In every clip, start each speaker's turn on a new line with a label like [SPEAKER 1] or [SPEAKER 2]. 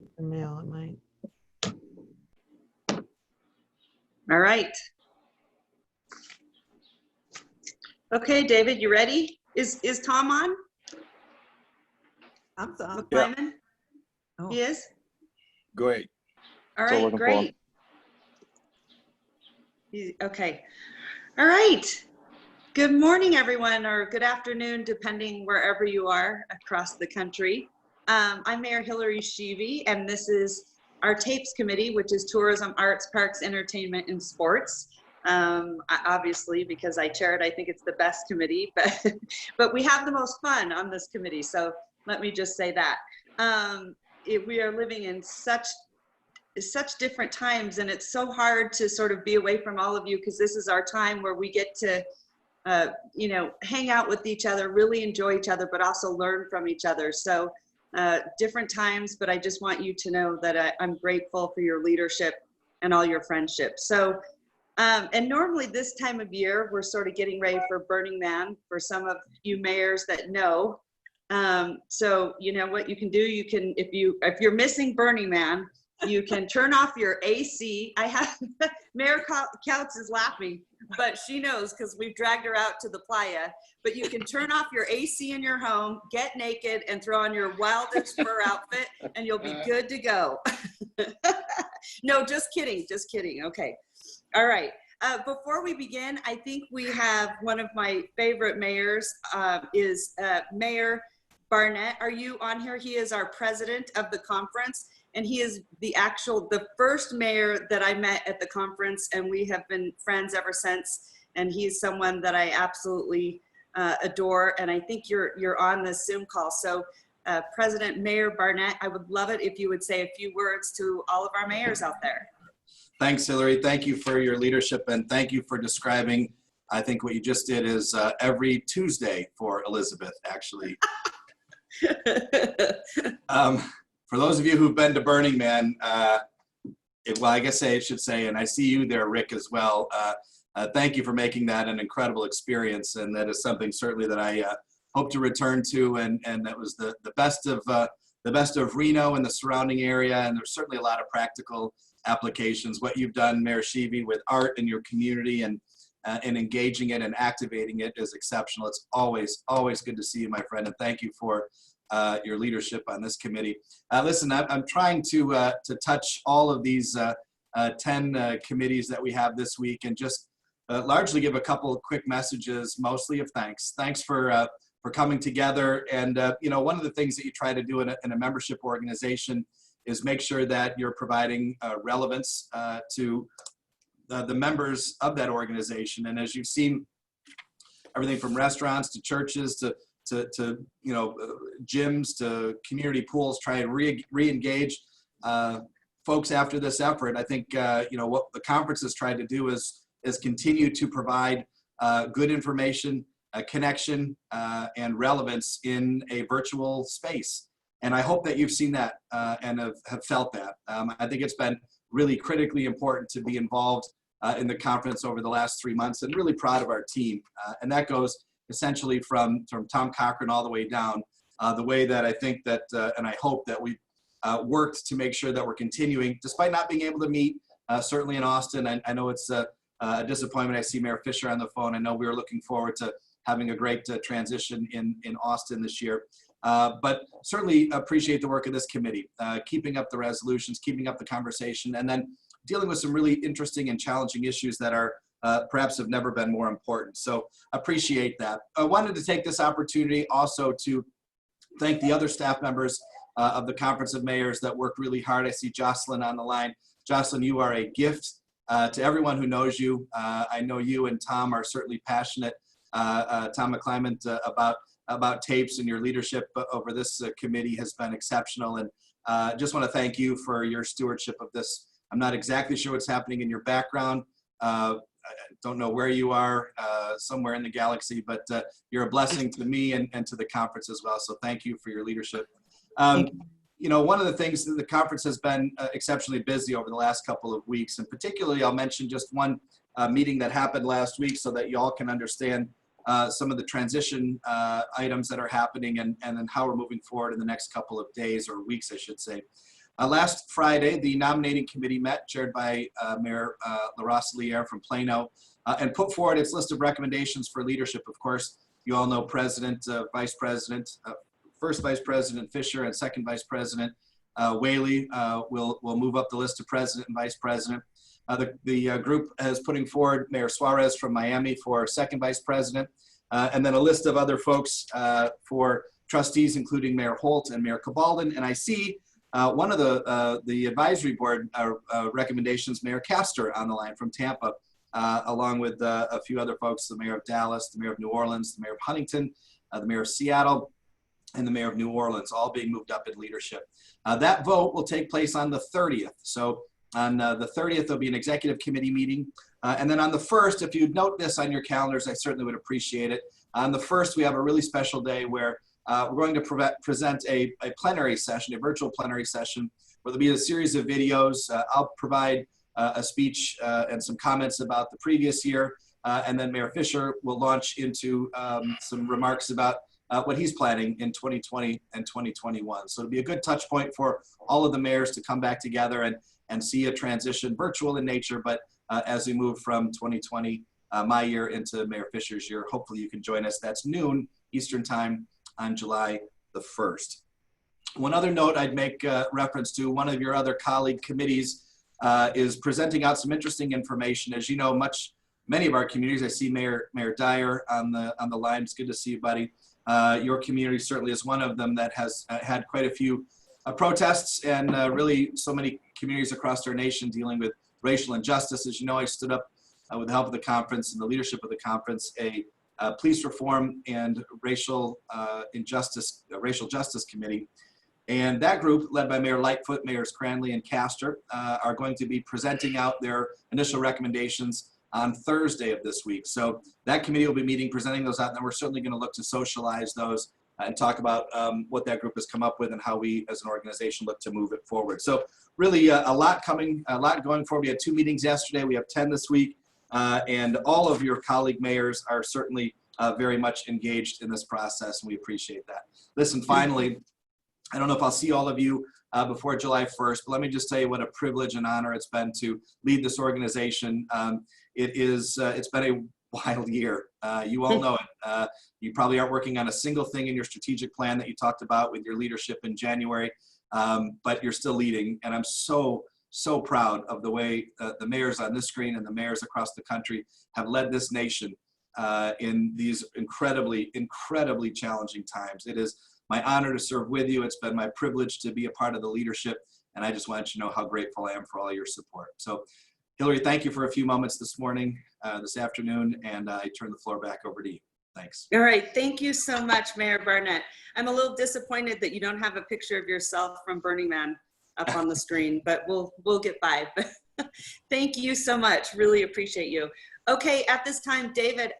[SPEAKER 1] The mail, it might.
[SPEAKER 2] All right. Okay, David, you ready? Is Tom on?
[SPEAKER 1] I'm sorry.
[SPEAKER 2] McClyman?
[SPEAKER 1] Oh.
[SPEAKER 2] He is?
[SPEAKER 3] Great.
[SPEAKER 2] All
[SPEAKER 3] Still
[SPEAKER 2] right,
[SPEAKER 3] looking for
[SPEAKER 2] great. Okay. All right. Good morning, everyone, or good afternoon, depending wherever you are across the country. I'm Mayor Hillary Schieve, and this is our TAPES committee, which is Tourism, Arts, Parks, Entertainment, and Sports. Obviously, because I chair it, I think it's the best committee, but we have the most fun on this committee. So let me just say that. We are living in such different times, and it's so hard to sort of be away from all of you, because this is our time where we get to you know, hang out with each other, really enjoy each other, but also learn from each other. So different times, but I just want you to know that I'm grateful for your leadership and all your friendships. So, and normally this time of year, we're sort of getting ready for Burning Man for some of you mayors that know. So you know what you can do? You can, if you're missing Burning Man, you can turn off your AC. I have, Mayor Couts is laughing, but she knows because we've dragged her out to the playa. But you can turn off your AC in your home, get naked, and throw on your wildest fur outfit, and you'll be good to go. No, just kidding, just kidding. Okay, all right. Before we begin, I think we have one of my favorite mayors, is Mayor Barnett. Are you on here? He is our president of the conference. And he is the first mayor that I met at the conference, and we have been friends ever since. And he's someone that I absolutely adore. And I think you're on this Zoom call. So President Mayor Barnett, I would love it if you would say a few words to all of our mayors out there.
[SPEAKER 4] Thanks, Hillary. Thank you for your leadership, and thank you for describing, I think what you just did is every Tuesday for Elizabeth, actually. For those of you who've been to Burning Man, well, I guess I should say, and I see you there, Rick, as well. Thank you for making that an incredible experience, and that is something certainly that I hope to return to. And that was the best of Reno and the surrounding area. And there's certainly a lot of practical applications. What you've done, Mayor Schieve, with art in your community and engaging it and activating it is exceptional. It's always good to see you, my friend, and thank you for your leadership on this committee. Listen, I'm trying to touch all of these 10 committees that we have this week, and just largely give a couple of quick messages, mostly of thanks. Thanks for coming together. And you know, one of the things that you try to do in a membership organization is make sure that you're providing relevance to the members of that organization. And as you've seen, everything from restaurants to churches to you know, gyms to community pools, try and re-engage folks after this effort. I think you know, what the conference has tried to do is continue to provide good information, connection, and relevance in a virtual space. And I hope that you've seen that and have felt that. I think it's been really critically important to be involved in the conference over the last 3 months, and really proud of our team. And that goes essentially from Tom Cochran all the way down, the way that I think that, and I hope that we've worked to make sure that we're continuing, despite not being able to meet, certainly in Austin. I know it's a disappointment. I see Mayor Fisher on the phone. I know we were looking forward to having a great transition in Austin this year. But certainly appreciate the work of this committee, keeping up the resolutions, keeping up the conversation, and then dealing with some really interesting and challenging issues that are perhaps have never been more important. So appreciate that. I wanted to take this opportunity also to thank the other staff members of the Conference of Mayors that worked really hard. I see Jocelyn on the line. Jocelyn, you are a gift to everyone who knows you. I know you and Tom are certainly passionate, Tom McClyman, about tapes, and your leadership over this committee has been exceptional. And just want to thank you for your stewardship of this. I'm not exactly sure what's happening in your background. I don't know where you are, somewhere in the galaxy, but you're a blessing to me and to the conference as well. So thank you for your leadership. You know, one of the things that the conference has been exceptionally busy over the last couple of weeks, and particularly I'll mention just one meeting that happened last week so that you all can understand some of the transition items that are happening and then how we're moving forward in the next couple of days or weeks, I should say. Last Friday, the nominating committee met, chaired by Mayor LaRosaliere from Plano, and put forward its list of recommendations for leadership. Of course, you all know President, Vice President, First Vice President Fisher and Second Vice President Whaley will move up the list to President and Vice President. The group is putting forward Mayor Suarez from Miami for Second Vice President, and then a list of other folks for trustees, including Mayor Holt and Mayor Cabaldon. And I see one of the advisory board recommendations, Mayor Castor on the line from Tampa, along with a few other folks, the Mayor of Dallas, the Mayor of New Orleans, the Mayor of Huntington, the Mayor of Seattle, and the Mayor of New Orleans, all being moved up in leadership. That vote will take place on the 30th. So on the 30th, there'll be an executive committee meeting. And then on the 1st, if you'd note this on your calendars, I certainly would appreciate it. On the 1st, we have a really special day where we're going to present a plenary session, a virtual plenary session, where there'll be a series of videos. I'll provide a speech and some comments about the previous year. And then Mayor Fisher will launch into some remarks about what he's planning in 2020 and 2021. So it'll be a good touch point for all of the mayors to come back together and see a transition, virtual in nature, but as we move from 2020, my year, into Mayor Fisher's year. Hopefully you can join us. That's noon Eastern time on July the 1st. One other note I'd make reference to, one of your other colleague committees is presenting out some interesting information. As you know, many of our communities, I see Mayor Dyer on the line. It's good to see you, buddy. Your community certainly is one of them that has had quite a few protests, and really so many communities across our nation dealing with racial injustice. As you know, I stood up with the help of the conference and the leadership of the conference, a police reform and racial justice committee. And that group, led by Mayor Lightfoot, Mayors Cranley and Castor, are going to be presenting out their initial recommendations on Thursday of this week. So that committee will be meeting, presenting those out, and then we're certainly going to look to socialize those and talk about what that group has come up with and how we as an organization look to move it forward. So really a lot coming, a lot going forward. We had 2 meetings yesterday, we have 10 this week, and all of your colleague mayors are certainly very much engaged in this process, and we appreciate that. Listen, finally, I don't know if I'll see all of you before July 1st, but let me just tell you what a privilege and honor it's been to lead this organization. It's been a wild year. You all know it. You probably aren't working on a single thing in your strategic plan that you talked about with your leadership in January, but you're still leading. And I'm so proud of the way the mayors on this screen and the mayors across the country have led this nation in these incredibly challenging times. It is my honor to serve with you. It's been my privilege to be a part of the leadership, and I just want you to know how grateful I am for all your support. So, Hillary, thank you for a few moments this morning, this afternoon, and I turn the floor back over to you. Thanks.
[SPEAKER 2] All right, thank you so much, Mayor Barnett. I'm a little disappointed that you don't have a picture of yourself from Burning Man up on the screen, but we'll get by. Thank you so much, really appreciate you. Okay, at this time, David,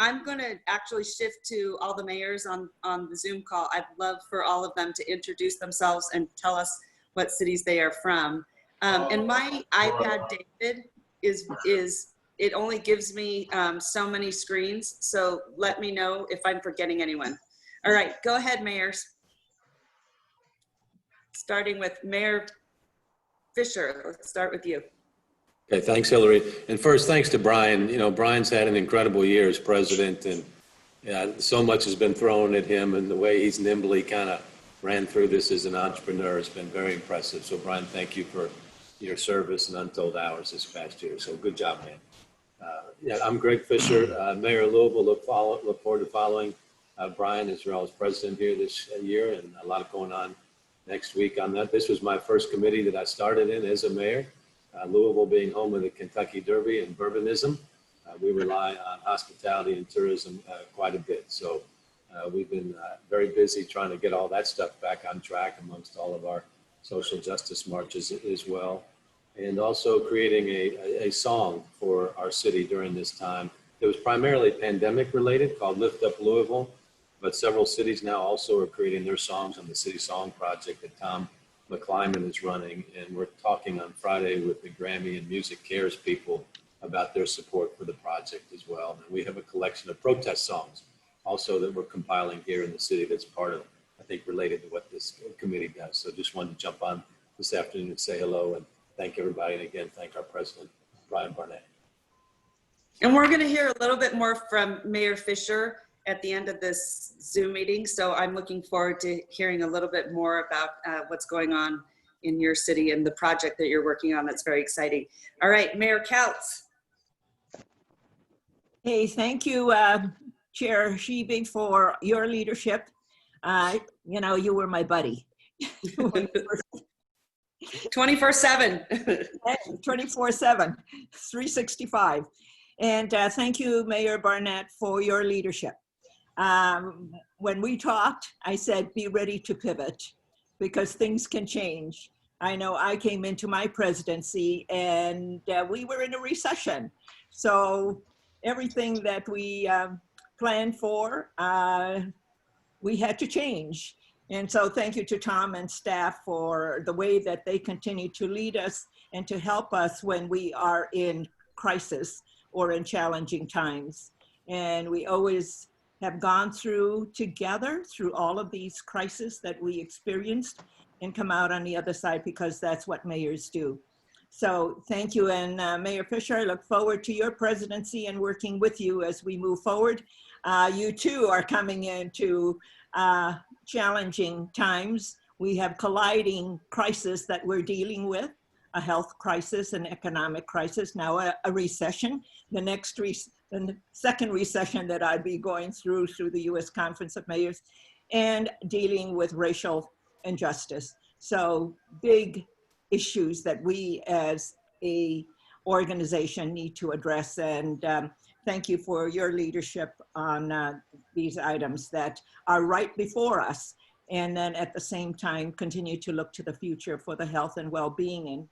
[SPEAKER 2] I'm going to actually shift to all the mayors on the Zoom call. I'd love for all of them to introduce themselves and tell us what cities they are from. And my iPad, David, it only gives me so many screens. So let me know if I'm forgetting anyone. All right, go ahead, mayors. Starting with Mayor Fisher. Let's start with you.
[SPEAKER 3] Okay, thanks, Hillary. And first, thanks to Brian. You know, Brian's had an incredible year as president, and so much has been thrown at him, and the way he's nimbly kind of ran through this as an entrepreneur has been very impressive. So, Brian, thank you for your service and untold hours this past year. So, good job, man. Yeah, I'm Greg Fisher, Mayor of Louisville. Look forward to following Brian as well as president here this year, and a lot going on next week on that. This was my first committee that I started in as a mayor. Louisville being home of the Kentucky Derby and Bourbonism, we rely on hospitality and tourism quite a bit. So we've been very busy trying to get all that stuff back on track amongst all of our social justice marches as well. And also creating a song for our city during this time. It was primarily pandemic related, called Lift Up Louisville, but several cities now also are creating their songs on the City Song Project that Tom McClyman is running, and we're talking on Friday with the Grammy and Music Cares people about their support for the project as well. And we have a collection of protest songs also that we're compiling here in the city that's part of, I think, related to what this committee does. So just wanted to jump on this afternoon and say hello and thank everybody. And again, thank our president, Brian Barnett.
[SPEAKER 2] And we're going to hear a little bit more from Mayor Fisher at the end of this Zoom meeting. So I'm looking forward to hearing a little bit more about what's going on in your city and the project that you're working on. That's very exciting. All right, Mayor Couts.
[SPEAKER 5] Hey, thank you, Chair Schieve, for your leadership. You know, you were my buddy.
[SPEAKER 2] 24/7.
[SPEAKER 5] 24/7, 365. And thank you, Mayor Barnett, for your leadership. When we talked, I said, be ready to pivot because things can change. I know I came into my presidency and we were in a recession. So everything that we planned for, we had to change. And so thank you to Tom and staff for the way that they continue to lead us and to help us when we are in crisis or in challenging times. And we always have gone through together through all of these crises that we experienced and come out on the other side because that's what mayors do. So thank you. And Mayor Fisher, I look forward to your presidency and working with you as we move forward. You too are coming into challenging times. We have colliding crises that we're dealing with, a health crisis, an economic crisis, now a recession. The second recession that I'd be going through the U.S. Conference of Mayors, and dealing with racial injustice. So big issues that we as a organization need to address. And thank you for your leadership on these items that are right before us. And then at the same time, continue to look to the future for the health and well-being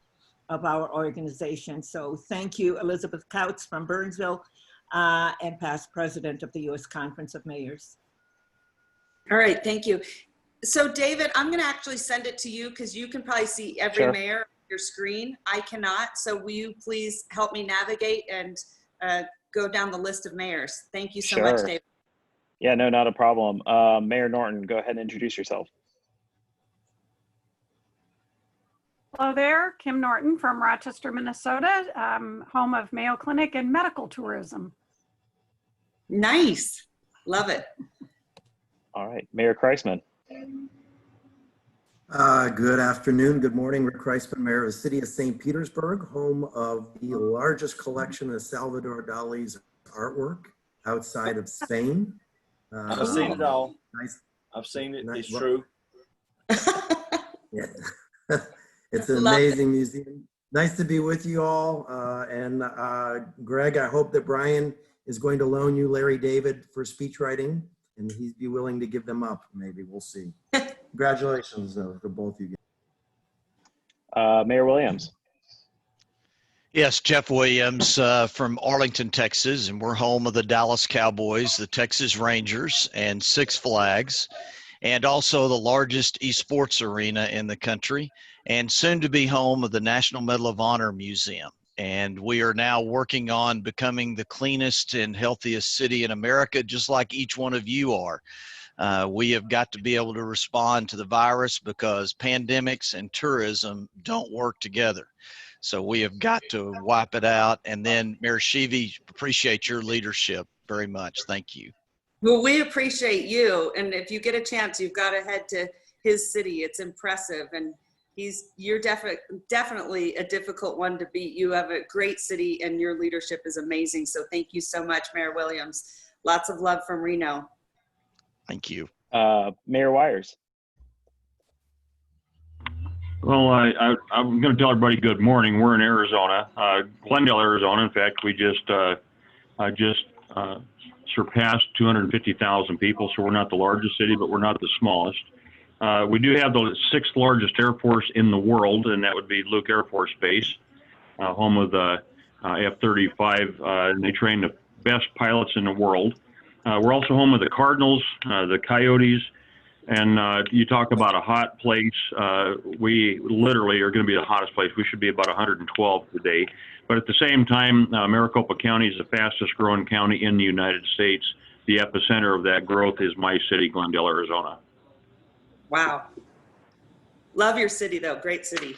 [SPEAKER 5] of our organization. So thank you, Elizabeth Couts from Burnsville and past president of the U.S. Conference of Mayors.
[SPEAKER 2] All right, thank you. So David, I'm gonna actually send it to you because you can probably see every mayor on your screen. I cannot, so will you please help me navigate and go down the list of mayors? Thank you so much, David.
[SPEAKER 6] Yeah, no, not a problem. Mayor Norton, go ahead and introduce yourself.
[SPEAKER 7] Hello there, Kim Norton from Rochester, Minnesota, home of Mayo Clinic and medical tourism.
[SPEAKER 2] Nice, love it.
[SPEAKER 6] All right, Mayor Kreisman.
[SPEAKER 8] Good afternoon, good morning. Rick Kreisman, Mayor of the City of St. Petersburg, home of the largest collection of Salvador Dali's artwork outside of Spain.
[SPEAKER 9] I've seen it all.
[SPEAKER 8] Nice.
[SPEAKER 9] I've seen it.
[SPEAKER 8] Nice.
[SPEAKER 9] It's true.
[SPEAKER 8] Yeah. It's an amazing museum. Nice to be with you all. And Greg, I hope that Brian is going to loan you Larry David for speech writing, and he'd be willing to give them up. Maybe we'll see. Congratulations to both of you.
[SPEAKER 6] Mayor Williams.
[SPEAKER 10] Yes, Jeff Williams from Arlington, Texas, and we're home of the Dallas Cowboys, the Texas Rangers, and Six Flags, and also the largest esports arena in the country, and soon to be home of the National Medal of Honor Museum. And we are now working on becoming the cleanest and healthiest city in America, just like each one of you are. We have got to be able to respond to the virus because pandemics and tourism don't work together. So we have got to wipe it out. And then Mayor Schieve, appreciate your leadership very much. Thank you.
[SPEAKER 2] Well, we appreciate you. And if you get a chance, you've got to head to his city. It's impressive. And you're definitely a difficult one to beat. You have a great city and your leadership is amazing. So thank you so much, Mayor Williams. Lots of love from Reno.
[SPEAKER 10] Thank you.
[SPEAKER 6] Mayor Wires.
[SPEAKER 11] Well, I'm going to tell everybody good morning. We're in Arizona, Glendale, Arizona. In fact, we just surpassed 250,000 people, so we're not the largest city, but we're not the smallest. We do have the 6th largest air force in the world, and that would be Luke Air Force Base, home of the F-35, and they train the best pilots in the world. We're also home of the Cardinals, the Coyotes, and you talk about a hot place. We literally are going to be the hottest place. We should be about 112 today. But at the same time, Maricopa County is the fastest growing county in the United States. The epicenter of that growth is my city, Glendale, Arizona.
[SPEAKER 2] Wow. Love your city, though. Great city.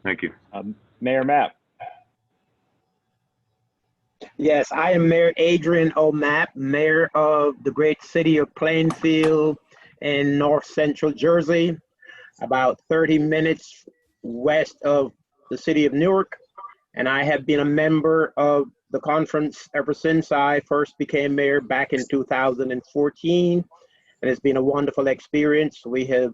[SPEAKER 11] Thank you.
[SPEAKER 6] Mayor Mapp.
[SPEAKER 12] Yes, I am Mayor Adrian O'Mapp, mayor of the great city of Plainfield in north central Jersey, about 30 minutes west of the city of Newark. And I have been a member of the conference ever since I first became mayor back in 2014. And it's been a wonderful experience. We have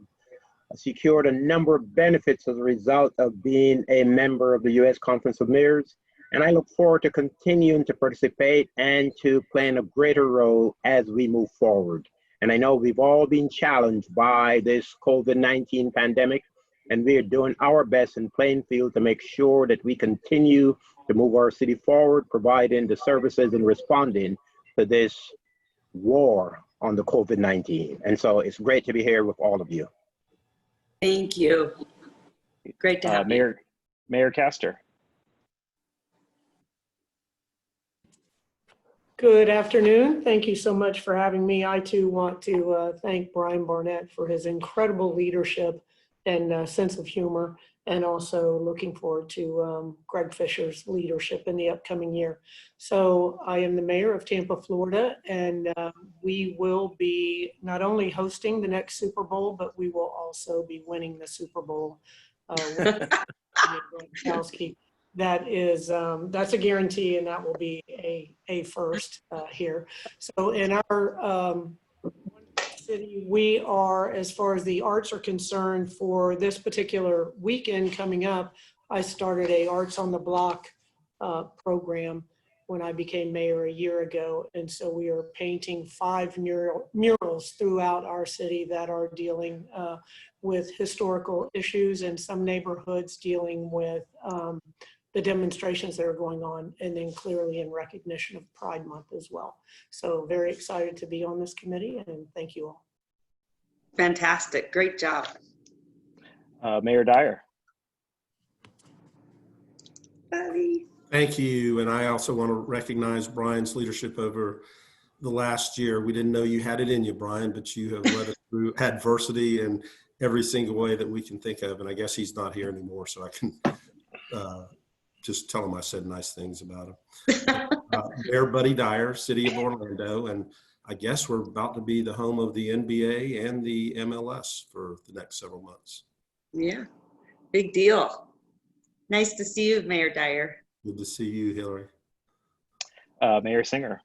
[SPEAKER 12] secured a number of benefits as a result of being a member of the U.S. Conference of Mayors. And I look forward to continuing to participate and to playing a greater role as we move forward. And I know we've all been challenged by this COVID-19 pandemic, and we are doing our best in Plainfield to make sure that we continue to move our city forward, providing the services and responding to this war on the COVID-19. And so it's great to be here with all of you.
[SPEAKER 2] Thank you. Great to have you.
[SPEAKER 6] Mayor Castor.
[SPEAKER 1] Good afternoon. Thank you so much for having me. I too want to thank Brian Barnett for his incredible leadership and sense of humor, and also looking forward to Greg Fisher's leadership in the upcoming year. So I am the mayor of Tampa, Florida, and we will be not only hosting the next Super Bowl, but we will also be winning the Super Bowl. That is, that's a guarantee, and that will be a first here. So in our city, we are, as far as the arts are concerned, for this particular weekend coming up, I started a Arts on the Block program when I became mayor a year ago. And so we are painting 5 murals throughout our city that are dealing with historical issues, and some neighborhoods dealing with the demonstrations that are going on, and then clearly in recognition of Pride Month as well. So very excited to be on this committee, and thank you all.
[SPEAKER 2] Fantastic. Great job.
[SPEAKER 6] Mayor Dyer.
[SPEAKER 2] Buddy.
[SPEAKER 13] Thank you. And I also want to recognize Brian's leadership over the last year. We didn't know you had it in you, Brian, but you have led us through adversity in every single way that we can think of. And I guess he's not here anymore, so I can just tell him I said nice things about him. Mayor Buddy Dyer, City of Orlando, and I guess we're about to be the home of the NBA and the MLS for the next several months.
[SPEAKER 2] Yeah, big deal. Nice to see you, Mayor Dyer.
[SPEAKER 13] Good to see you, Hillary.
[SPEAKER 6] Mayor Singer.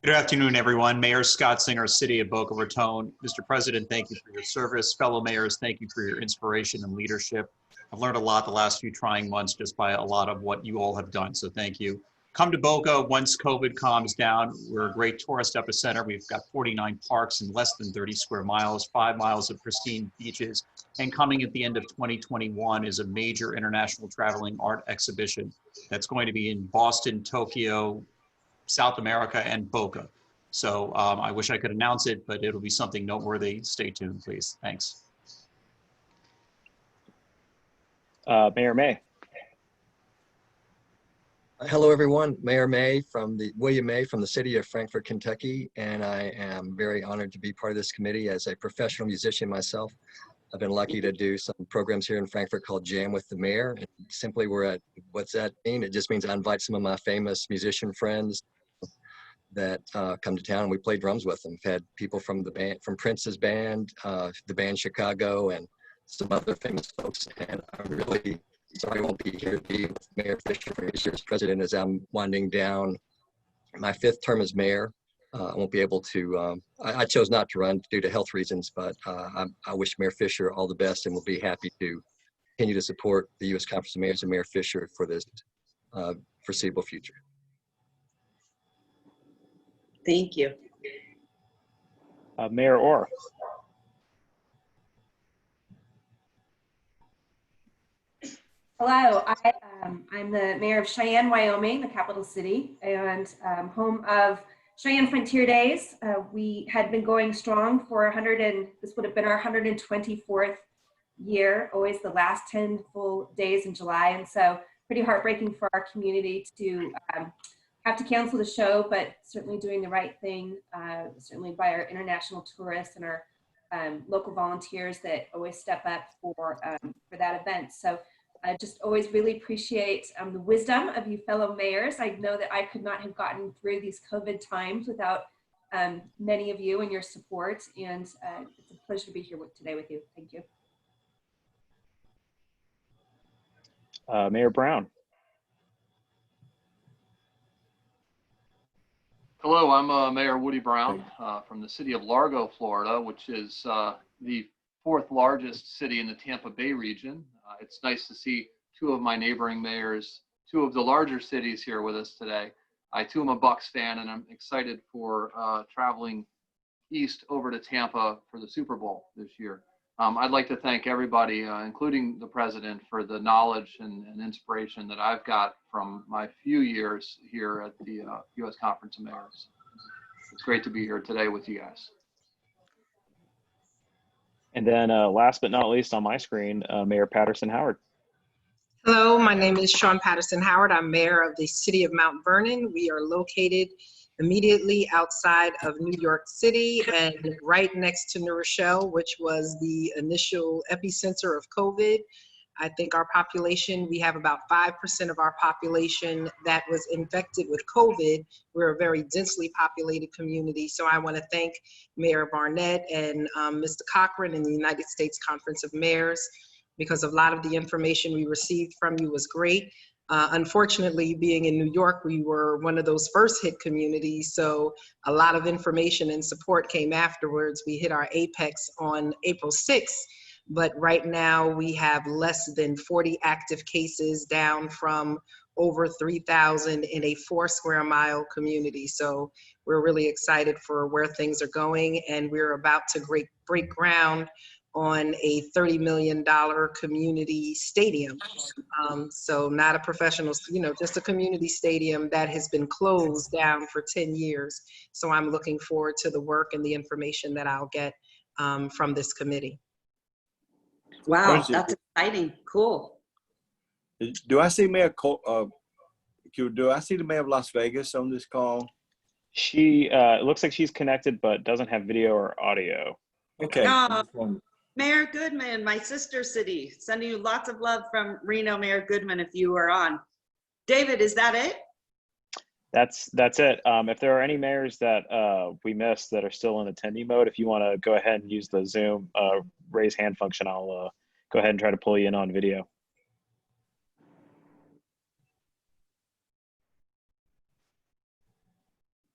[SPEAKER 14] Good afternoon, everyone. Mayor Scott Singer, City of Boca Raton. Mr. President, thank you for your service. Fellow mayors, thank you for your inspiration and leadership. I've learned a lot the last few trying months just by a lot of what you all have done, so thank you. Come to Boca once COVID calms down. We're a great tourist epicenter. We've got 49 parks in less than 30 square miles, 5 miles of pristine beaches, and coming at the end of 2021 is a major international traveling art exhibition that's going to be in Boston, Tokyo, South America, and Boca. So I wish I could announce it, but it'll be something noteworthy. Stay tuned, please. Thanks.
[SPEAKER 6] Mayor May.
[SPEAKER 15] Hello, everyone. Mayor William May from the city of Frankfort, Kentucky, and I am very honored to be part of this committee as a professional musician myself. I've been lucky to do some programs here in Frankfort called Jam with the Mayor. And simply, we're at, what's that mean? It just means I invite some of my famous musician friends that come to town, and we play drums with them. We've had people from the band, from Prince's band, the band Chicago, and some other famous folks. And I'm really sorry I won't be here to be with Mayor Fisher for his year as president as I'm winding down my 5th term as mayor. I won't be able to, I chose not to run due to health reasons, but I wish Mayor Fisher all the best, and will be happy to continue to support the U.S. Conference of Mayors and Mayor Fisher for this foreseeable future.
[SPEAKER 2] Thank you.
[SPEAKER 6] Mayor Orr.
[SPEAKER 16] Hello, I'm the mayor of Cheyenne, Wyoming, the capital city, and home of Cheyenne Frontier Days. We had been going strong for this would have been our 124th year, always the last 10 full days in July. And so pretty heartbreaking for our community to have to cancel the show, but certainly doing the right thing, certainly by our international tourists and our local volunteers that always step up for that event. So I just always really appreciate the wisdom of you fellow mayors. I know that I could not have gotten through these COVID times without many of you and your support. And it's a pleasure to be here today with you. Thank you.
[SPEAKER 6] Mayor Brown.
[SPEAKER 17] Hello, I'm Mayor Woody Brown from the city of Largo, Florida, which is the fourth largest city in the Tampa Bay region. It's nice to see two of my neighboring mayors, two of the larger cities here with us today. I too am a Bucks fan, and I'm excited for traveling east over to Tampa for the Super Bowl this year. I'd like to thank everybody, including the president, for the knowledge and inspiration that I've got from my few years here at the U.S. Conference of Mayors. It's great to be here today with you guys.
[SPEAKER 6] And then last but not least on my screen, Mayor Paterson Howard.
[SPEAKER 18] Hello, my name is Sean Paterson Howard. I'm mayor of the city of Mount Vernon. We are located immediately outside of New York City and right next to New Rochelle, which was the initial epicenter of COVID. I think our population, we have about 5% of our population that was infected with COVID. We're a very densely populated community. So I want to thank Mayor Barnett and Mr. Cochran and the United States Conference of Mayors, because a lot of the information we received from you was great. Unfortunately, being in New York, we were one of those first hit communities, so a lot of information and support came afterwards. We hit our apex on April 6th, but right now we have less than 40 active cases, down from over 3,000 in a 4 square mile community. So we're really excited for where things are going, and we're about to break ground on a $30 million community stadium. So not a professional, just a community stadium that has been closed down for 10 years. So I'm looking forward to the work and the information that I'll get from this committee.
[SPEAKER 2] Wow, that's exciting. Cool.
[SPEAKER 9] Do I see Mayor? Do I see the mayor of Las Vegas on this call?
[SPEAKER 6] She it looks like she's connected, but doesn't have video or audio.
[SPEAKER 9] Okay.
[SPEAKER 2] Mayor Goodman, my sister city, sending you lots of love from Reno, Mayor Goodman, if you are on. David, is that it?
[SPEAKER 6] That's it. If there are any mayors that we missed that are still in attendee mode, if you want to go ahead and use the Zoom raise hand function, I'll go ahead and try to pull you in on video.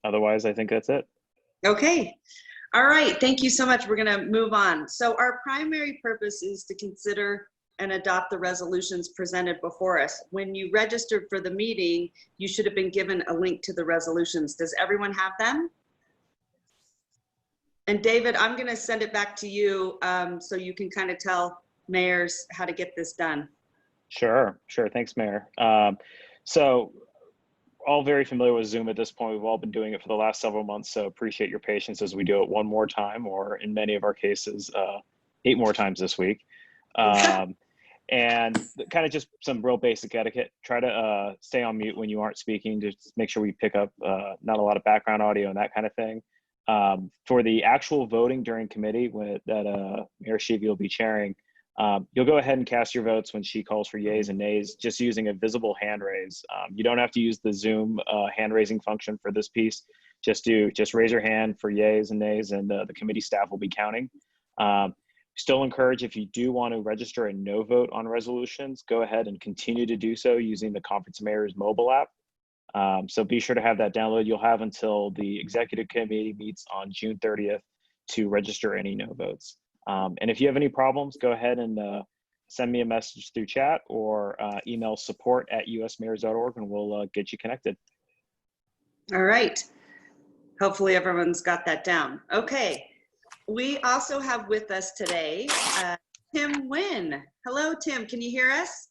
[SPEAKER 6] Otherwise, I think that's it.
[SPEAKER 2] Okay. All right. Thank you so much. We're going to move on. So our primary purpose is to consider and adopt the resolutions presented before us. When you registered for the meeting, you should have been given a link to the resolutions. Does everyone have them? And David, I'm going to send it back to you so you can kind of tell mayors how to get this done.
[SPEAKER 6] Sure. Thanks, Mayor. So all very familiar with Zoom at this point. We've all been doing it for the last several months, so appreciate your patience as we do it one more time, or in many of our cases, 8 more times this week. And kind of just some real basic etiquette. Try to stay on mute when you aren't speaking, just make sure we pick up not a lot of background audio and that kind of thing. For the actual voting during committee that Mayor Schieve will be chairing, you'll go ahead and cast your votes when she calls for yays and nays, just using a visible hand raise. You don't have to use the Zoom hand raising function for this piece. Just raise your hand for yays and nays, and the committee staff will be counting. Still encourage, if you do want to register a no vote on resolutions, go ahead and continue to do so using the Conference of Mayors mobile app. So be sure to have that download. You'll have until the executive committee meets on June 30th to register any no votes. And if you have any problems, go ahead and send me a message through chat or email support@usmayors.org, and we'll get you connected.
[SPEAKER 2] All right. Hopefully everyone's got that down. Okay. We also have with us today Tim Nguyen. Hello, Tim. Can you hear us?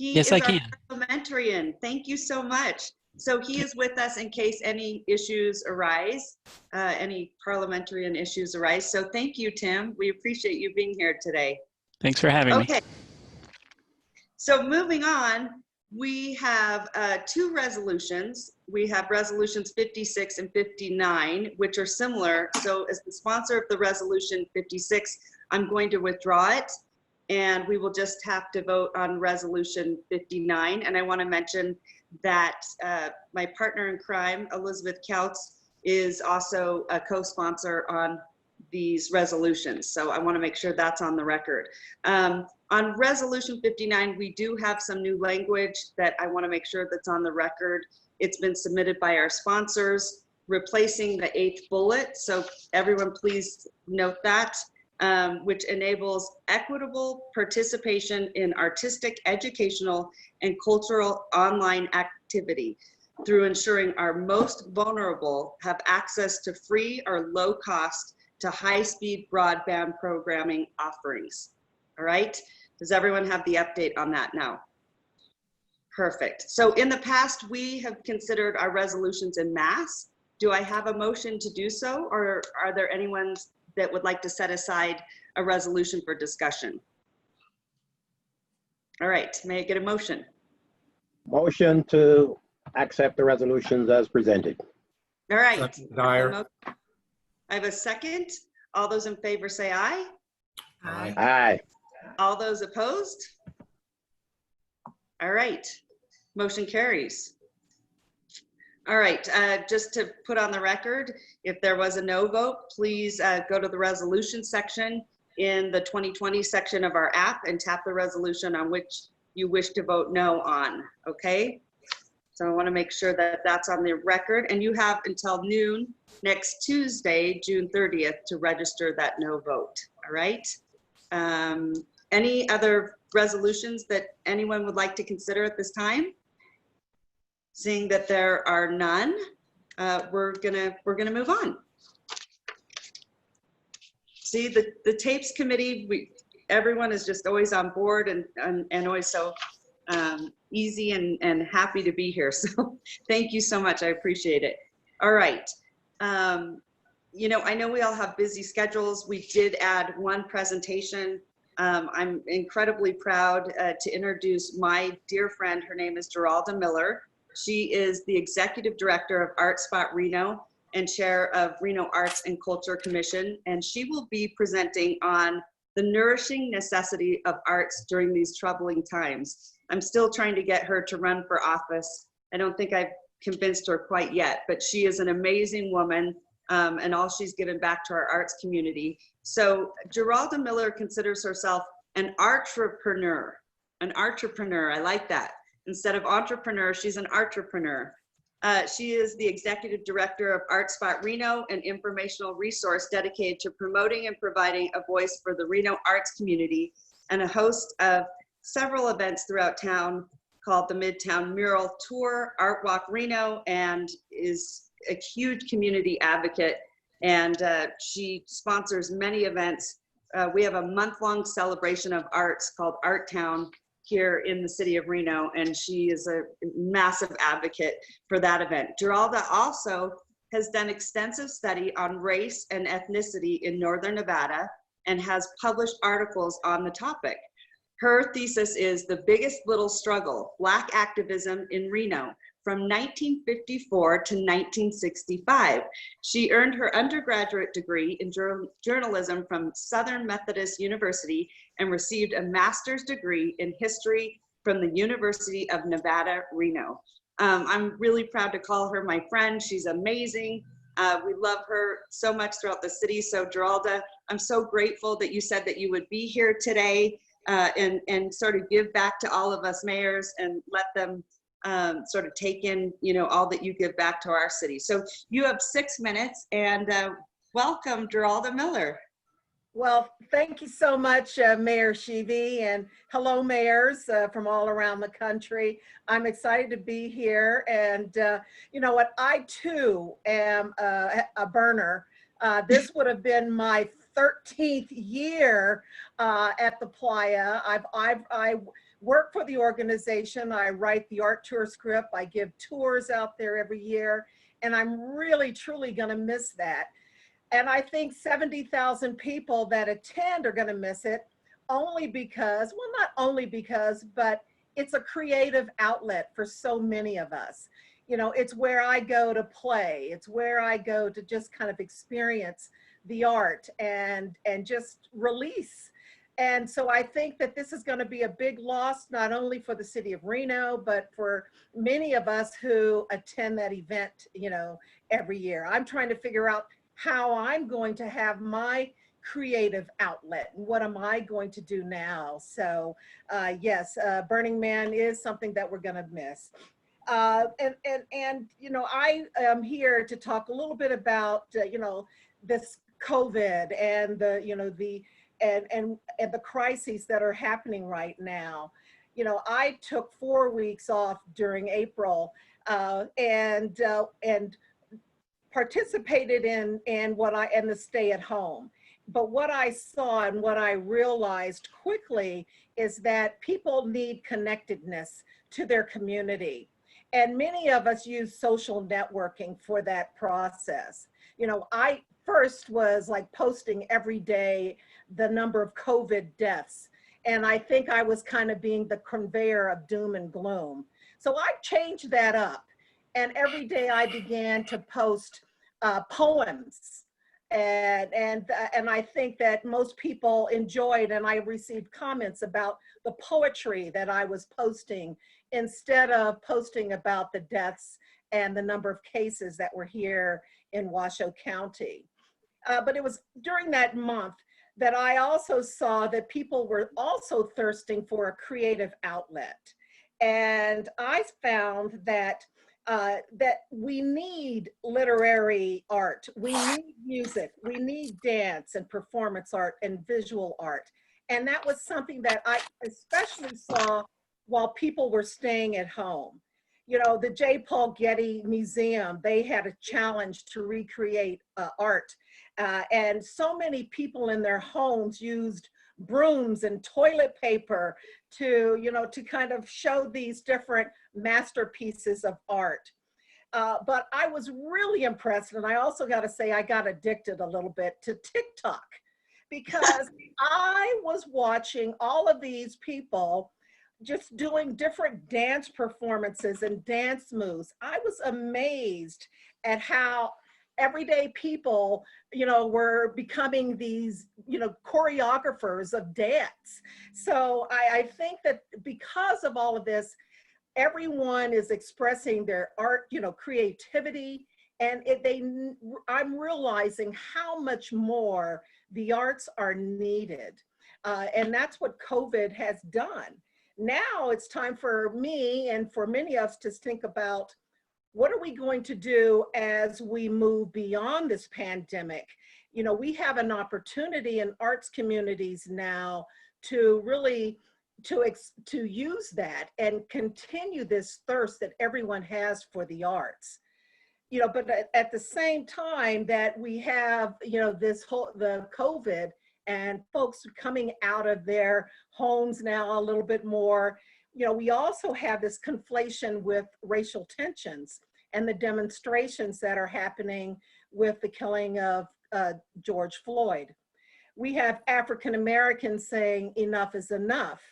[SPEAKER 19] Yes, I can.
[SPEAKER 2] Parliamentarian. Thank you so much. So he is with us in case any issues arise, any parliamentarian issues arise. So thank you, Tim. We appreciate you being here today.
[SPEAKER 19] Thanks for having me.
[SPEAKER 2] Okay. So moving on, We have two resolutions. We have resolutions 56 and 59, which are similar. So as the sponsor of the resolution 56, I'm going to withdraw it, and we will just have to vote on resolution 59. And I want to mention that my partner in crime, Elizabeth Kautz, is also a co-sponsor on these resolutions. So I want to make sure that's on the record. On resolution 59, we do have some new language that I want to make sure that's on the record. It's been submitted by our sponsors, replacing the 8th bullet. So everyone please note that, which enables equitable participation in artistic, educational, and cultural online activity through ensuring our most vulnerable have access to free or low cost to high-speed broadband programming offerings. All right, does everyone have the update on that now? Perfect. So in the past, we have considered our resolutions en masse. Do I have a motion to do so, or are there anyone that would like to set aside a resolution for discussion? All right, may I get a motion?
[SPEAKER 12] Motion to accept the resolutions as presented.
[SPEAKER 2] All right.
[SPEAKER 13] Dyer.
[SPEAKER 2] I have a second. All those in favor say aye.
[SPEAKER 12] Aye. Aye.
[SPEAKER 2] All those opposed? All right, motion carries. All right, just to put on the record, if there was a no vote, please go to the resolution section in the 2020 section of our app and tap the resolution on which you wish to vote no on, okay? So I want to make sure that that's on the record, and you have until noon next Tuesday, June 30th, to register that no vote, all right? Any other resolutions that anyone would like to consider at this time? Seeing that there are none, we're gonna move on. See, the tapes committee, everyone is just always on board and always so easy and happy to be here. So thank you so much. I appreciate it. All right. You know, I know we all have busy schedules. We did add one presentation. I'm incredibly proud to introduce my dear friend. Her name is Geralda Miller. She is the Executive Director of Art Spot Reno and Chair of Reno Arts and Culture Commission. And she will be presenting on the nourishing necessity of arts during these troubling times. I'm still trying to get her to run for office. I don't think I've convinced her quite yet, but she is an amazing woman, and all she's given back to our arts community. So Geralda Miller considers herself an artrepreneur. An entrepreneur, I like that. Instead of entrepreneur, she's an entrepreneur. She is the Executive Director of Art Spot Reno, an informational resource dedicated to promoting and providing a voice for the Reno arts community, and a host of several events throughout town called the Midtown Mural Tour, Art Walk Reno, and is a huge community advocate. And she sponsors many events. We have a month-long celebration of arts called Art Town here in the city of Reno, and she is a massive advocate for that event. Geralda also has done extensive study on race and ethnicity in Northern Nevada and has published articles on the topic. Her thesis is The Biggest Little Struggle, Black Activism in Reno, from 1954 to 1965. She earned her undergraduate degree in journalism from Southern Methodist University and received a master's degree in history from the University of Nevada, Reno. I'm really proud to call her my friend. She's amazing. We love her so much throughout the city. So Geralda, I'm so grateful that you said that you would be here today and sort of give back to all of us mayors and let them sort of take in, you know, all that you give back to our city. So you have 6 minutes, and welcome, Geralda Miller.
[SPEAKER 19] Well, thank you so much, Mayor Schieve, and hello, mayors from all around the country. I'm excited to be here, and you know what? I too am a burner. This would have been my 13th year at the Playa. I work for the organization. I write the art tour script. I give tours out there every year, and I'm really, truly going to miss that. And I think 70,000 people that attend are going to miss it only because, well, not only because, but it's a creative outlet for so many of us. You know, it's where I go to play. It's where I go to just kind of experience the art and just release. And so I think that this is going to be a big loss, not only for the city of Reno, but for many of us who attend that event, you know, every year. I'm trying to figure out how I'm going to have my creative outlet and what am I going to do now. So yes, Burning Man is something that we're going to miss. And you know, I am here to talk a little bit about you know, this COVID and the, you know, and the crises that are happening right now. You know, I took 4 weeks off during April and participated in the stay at home. But what I saw and what I realized quickly is that people need connectedness to their community. And many of us use social networking for that process. You know, I first was like posting every day the number of COVID deaths. And I think I was kind of being the conveyor of doom and gloom. So I changed that up. And every day I began to post poems. And I think that most people enjoyed, and I received comments about the poetry that I was posting instead of posting about the deaths and the number of cases that were here in Washoe County. But it was during that month that I also saw that people were also thirsting for a creative outlet. And I found that that we need literary art, we need music, we need dance and performance art and visual art. And that was something that I especially saw while people were staying at home. You know, the J. Paul Getty Museum, they had a challenge to recreate art. And so many people in their homes used brooms and toilet paper to, you know, to kind of show these different masterpieces of art. But I was really impressed, and I also got to say I got addicted a little bit to TikTok because I was watching all of these people just doing different dance performances and dance moves. I was amazed at how everyday people, you know, were becoming these, you know, choreographers of dance. So I think that because of all of this, everyone is expressing their art, you know, creativity, and I'm realizing how much more the arts are needed. And that's what COVID has done. Now it's time for me and for many of us to think about what are we going to do as we move beyond this pandemic? You know, we have an opportunity in arts communities now to really to use that and continue this thirst that everyone has for the arts. You know, but at the same time that we have, you know, the COVID and folks coming out of their homes now a little bit more, you know, we also have this conflation with racial tensions and the demonstrations that are happening with the killing of George Floyd. We have African Americans saying enough is enough.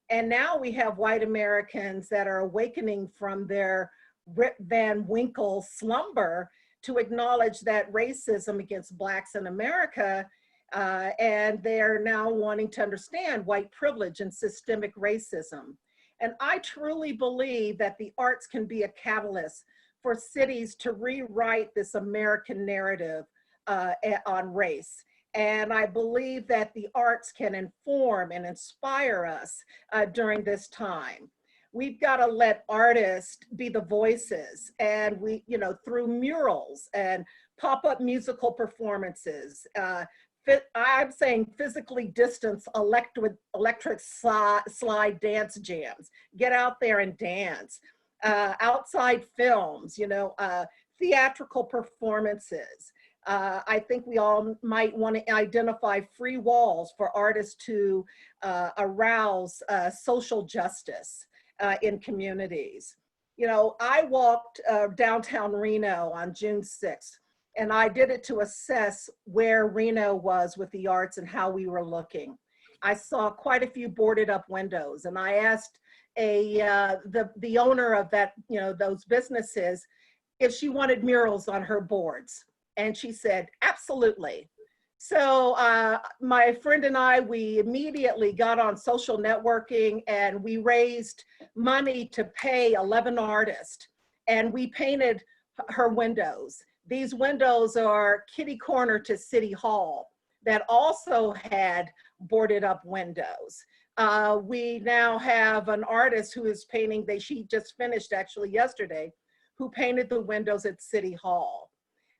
[SPEAKER 19] And now we have white Americans that are awakening from their Rip Van Winkle slumber to acknowledge that racism against Blacks in America, and they're now wanting to understand white privilege and systemic racism. And I truly believe that the arts can be a catalyst for cities to rewrite this American narrative on race. And I believe that the arts can inform and inspire us during this time. We've got to let artists be the voices, and we, you know, through murals and pop-up musical performances. I'm saying physically distanced electric slide dance jams. Get out there and dance. Outside films, you know, theatrical performances. I think we all might want to identify free walls for artists to arouse social justice in communities. You know, I walked downtown Reno on June 6th, and I did it to assess where Reno was with the arts and how we were looking. I saw quite a few boarded up windows, and I asked the owner of that, those businesses, if she wanted murals on her boards, and she said absolutely. So my friend and I, we immediately got on social networking, and we raised money to pay 11 artists, and we painted her windows. These windows are kitty corner to City Hall that also had boarded up windows. We now have an artist who is painting, she just finished actually yesterday, who painted the windows at City Hall.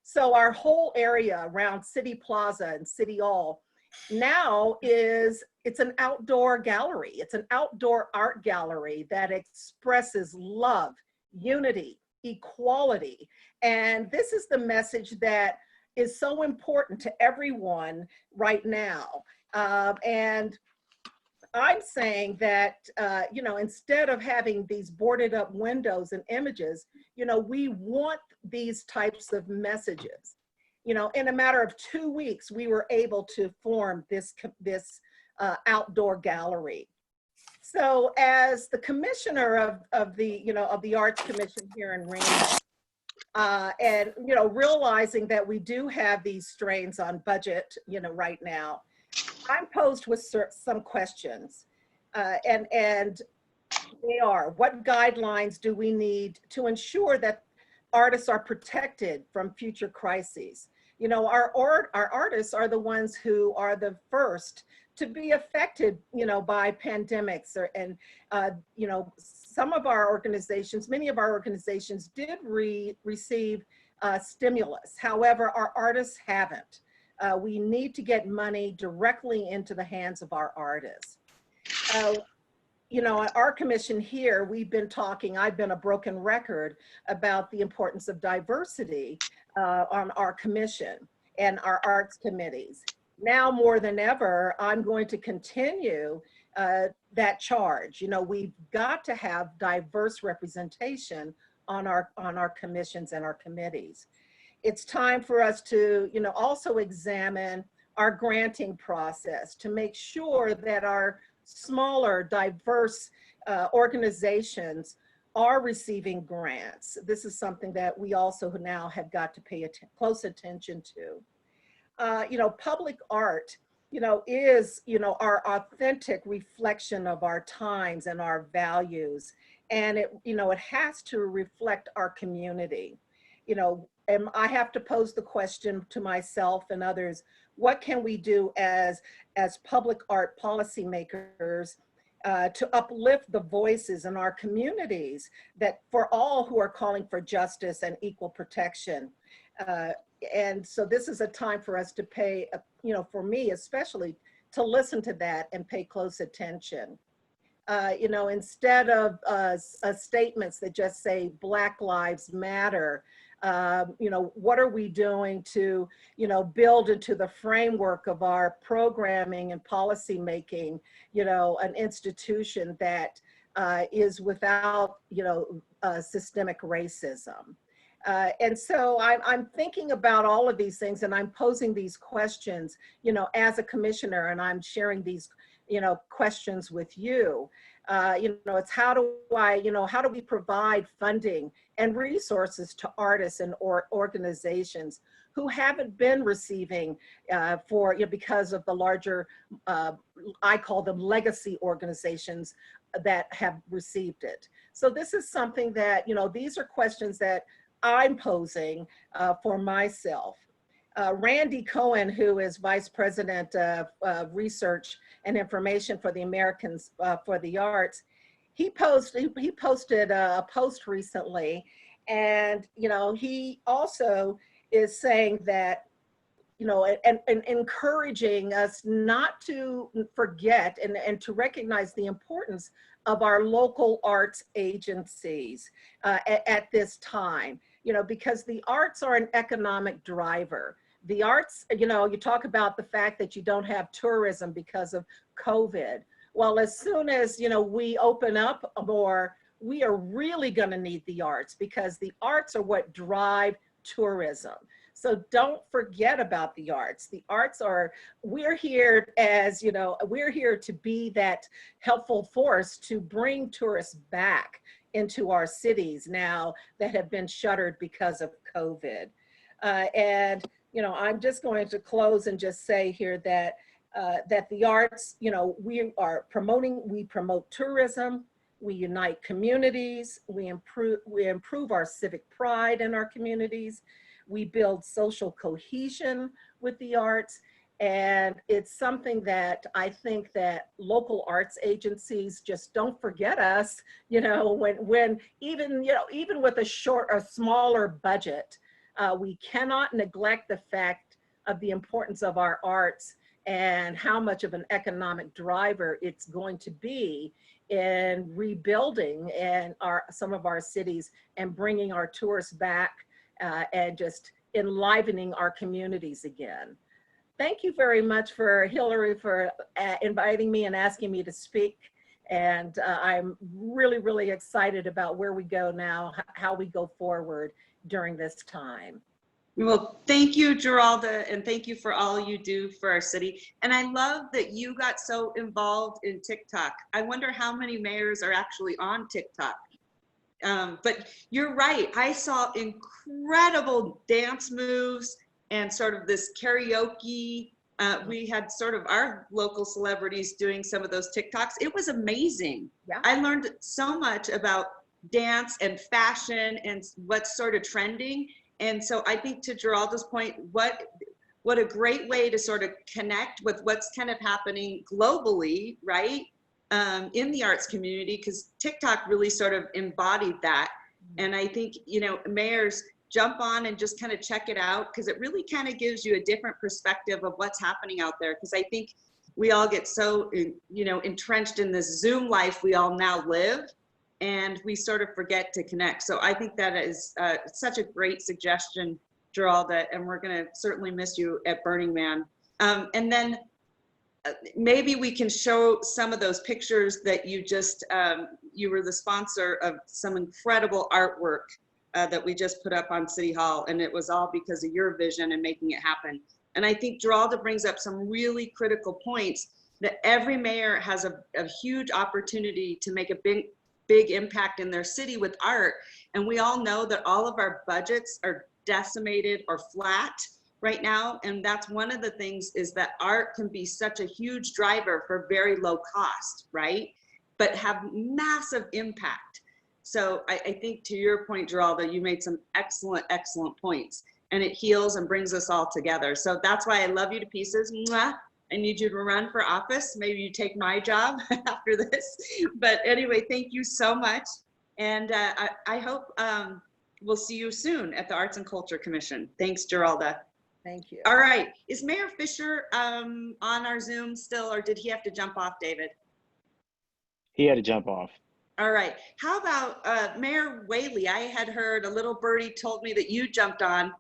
[SPEAKER 19] So our whole area around City Plaza and City Hall now it's an outdoor gallery. It's an outdoor art gallery that expresses love, unity, equality. And this is the message that is so important to everyone right now. And I'm saying that, instead of having these boarded up windows and images, we want these types of messages. In a matter of 2 weeks, we were able to form this outdoor gallery. So as the commissioner of the Arts Commission here in Reno, and realizing that we do have these strains on budget, right now, I'm posed with some questions, and they are: what guidelines do we need to ensure that artists are protected from future crises? Our artists are the ones who are the first to be affected, by pandemics, and some of our organizations, many of our organizations did receive stimulus. However, our artists haven't. We need to get money directly into the hands of our artists. Our commission here, I've been a broken record about the importance of diversity on our commission and our arts committees. Now more than ever, I'm going to continue that charge. We've got to have diverse representation on our commissions and our committees. It's time for us to, also examine our granting process to make sure that our smaller, diverse organizations are receiving grants. This is something that we also now have got to pay close attention to. Public art, is, our authentic reflection of our times and our values. And it has to reflect our community. And I have to pose the question to myself and others: what can we do as public art policymakers to uplift the voices in our communities, that for all who are calling for justice and equal protection? And so this is a time for us to pay, for me especially, to listen to that and pay close attention. Instead of statements that just say Black Lives Matter, what are we doing to, build into the framework of our programming and policy making, an institution that is without, systemic racism. And so I'm thinking about all of these things, and I'm posing these questions, as a commissioner, and I'm sharing these, questions with you. It's how do we provide funding and resources to artists and organizations who haven't been receiving because of the larger, I call them legacy organizations that have received it. So this is something that, these are questions that I'm posing for myself. Randy Cohen, who is Vice President of Research and Information for the Americans for the Arts, he posted a post recently, and he also is saying that, and encouraging us not to forget and to recognize the importance of our local arts agencies at this time, because the arts are an economic driver. The arts, you talk about the fact that you don't have tourism because of COVID. Well, as soon as, we open up more, we are really going to need the arts, because the arts are what drive tourism. So don't forget about the arts. The arts are, we're here as, you know, we're here to be that helpful force to bring tourists back into our cities now that have been shuttered because of COVID. And, you know, I'm just going to close and just say here that that the arts, you know, we promote tourism, we unite communities, we improve our civic pride in our communities, we build social cohesion with the arts, and it's something that I think that local arts agencies just don't forget us, you know, when even, you know, even with a smaller budget, we cannot neglect the fact of the importance of our arts and how much of an economic driver it's going to be in rebuilding some of our cities and bringing our tourists back and just enlivening our communities again. Thank you very much for Hillary for inviting me and asking me to speak. And I'm really, really excited about where we go now, how we go forward during this time.
[SPEAKER 2] Well, thank you, Geralda, and thank you for all you do for our city. And I love that you got so involved in TikTok. I wonder how many mayors are actually on TikTok. But you're right. I saw incredible dance moves and sort of this karaoke. We had sort of our local celebrities doing some of those TikToks. It was amazing. Yeah. I learned so much about dance and fashion and what's sort of trending. And so I think, to Geralda's point, what a great way to sort of connect with what's kind of happening globally, right? In the arts community, because TikTok really sort of embodied that. And I think, you know, mayors jump on and just kind of check it out, because it really kind of gives you a different perspective of what's happening out there. Because I think we all get so, you know, entrenched in this Zoom life we all now live, and we sort of forget to connect. So I think that is such a great suggestion, Geralda, and we're gonna certainly miss you at Burning Man. And then maybe we can show some of those pictures that you just, you were the sponsor of some incredible artwork that we just put up on City Hall, and it was all because of your vision and making it happen. And I think Geralda brings up some really critical points, that every mayor has a huge opportunity to make a big impact in their city with art. And we all know that all of our budgets are decimated or flat right now. And that's one of the things, is that art can be such a huge driver for very low cost, right? But have massive impact. So I think, to your point, Geralda, you made some excellent points, and it heals and brings us all together. So that's why I love you to pieces. Mwah. I need you to run for office. Maybe you take my job after this. But anyway, thank you so much. And I hope we'll see you soon at the Arts and Culture Commission. Thanks, Geralda.
[SPEAKER 19] Thank you.
[SPEAKER 2] All right. Is Mayor Fisher on our Zoom still, or did he have to jump off, David?
[SPEAKER 6] He had to jump off.
[SPEAKER 2] All right. How about Mayor Whaley? I had heard a little birdie told me that you jumped on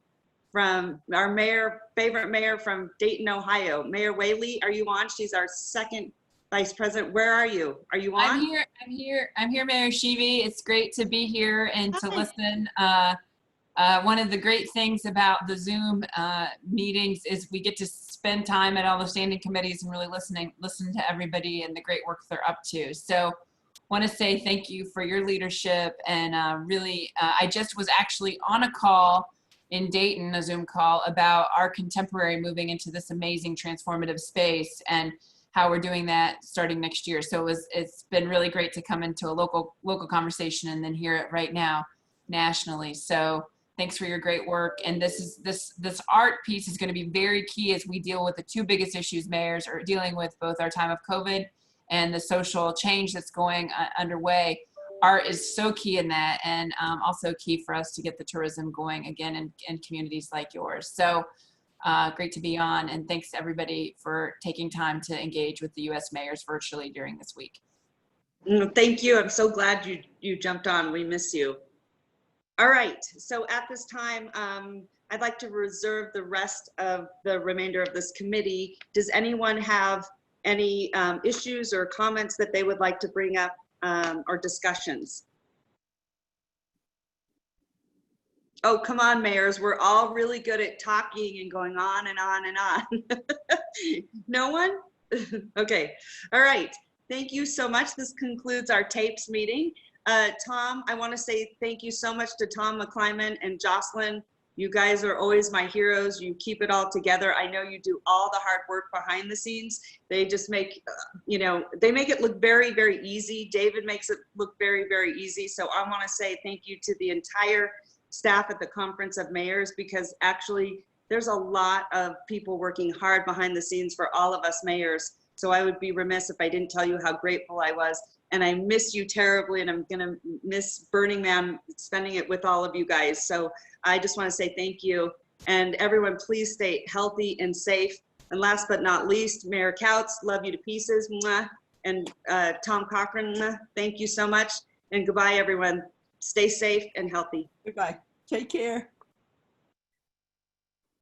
[SPEAKER 2] from our favorite mayor from Dayton, Ohio. Mayor Whaley, are you on? She's our second vice president. Where are you? Are you on?
[SPEAKER 20] I'm here, Mayor Schieve. It's great to be here and to listen. One of the great things about the Zoom meetings is we get to spend time at all the standing committees and really listen to everybody and the great work they're up to. So want to say thank you for your leadership. And really, I just was actually on a call in Dayton, a Zoom call, about our contemporary moving into this amazing transformative space and how we're doing that starting next year. So it's been really great to come into a local conversation and then hear it right now nationally. So thanks for your great work. And this art piece is going to be very key as we deal with the two biggest issues mayors are dealing with, both our time of COVID and the social change that's going underway. Art is so key in that, and also key for us to get the tourism going again in communities like yours. So great to be on, and thanks to everybody for taking time to engage with the U.S. mayors virtually during this week.
[SPEAKER 2] Thank you. I'm so glad you jumped on. We miss you. All right. So at this time, I'd like to reserve the rest of the remainder of this committee. Does anyone have any issues or comments that they would like to bring up, or discussions? Oh, come on, mayors. We're all really good at talking and going on and on and on. No one? Okay. All right. Thank you so much. This concludes our tapes meeting. Tom, I want to say thank you so much to Tom McClyman and Jocelyn. You guys are always my heroes. You keep it all together. I know you do all the hard work behind the scenes. They just make, they make it look very, very easy. David makes it look very, very easy. So I want to say thank you to the entire staff at the Conference of Mayors, because actually there's a lot of people working hard behind the scenes for all of us mayors. So I would be remiss if I didn't tell you how grateful I was. And I miss you terribly, and I'm gonna miss Burning Man, spending it with all of you guys. So I just wanna say thank you. And everyone, please stay healthy and safe. And last but not least, Mayor Couts, love you to pieces. Mwah. And Tom Cochran, mwah. Thank you so much. And goodbye, everyone. Stay safe and healthy.
[SPEAKER 5] Goodbye. Take care.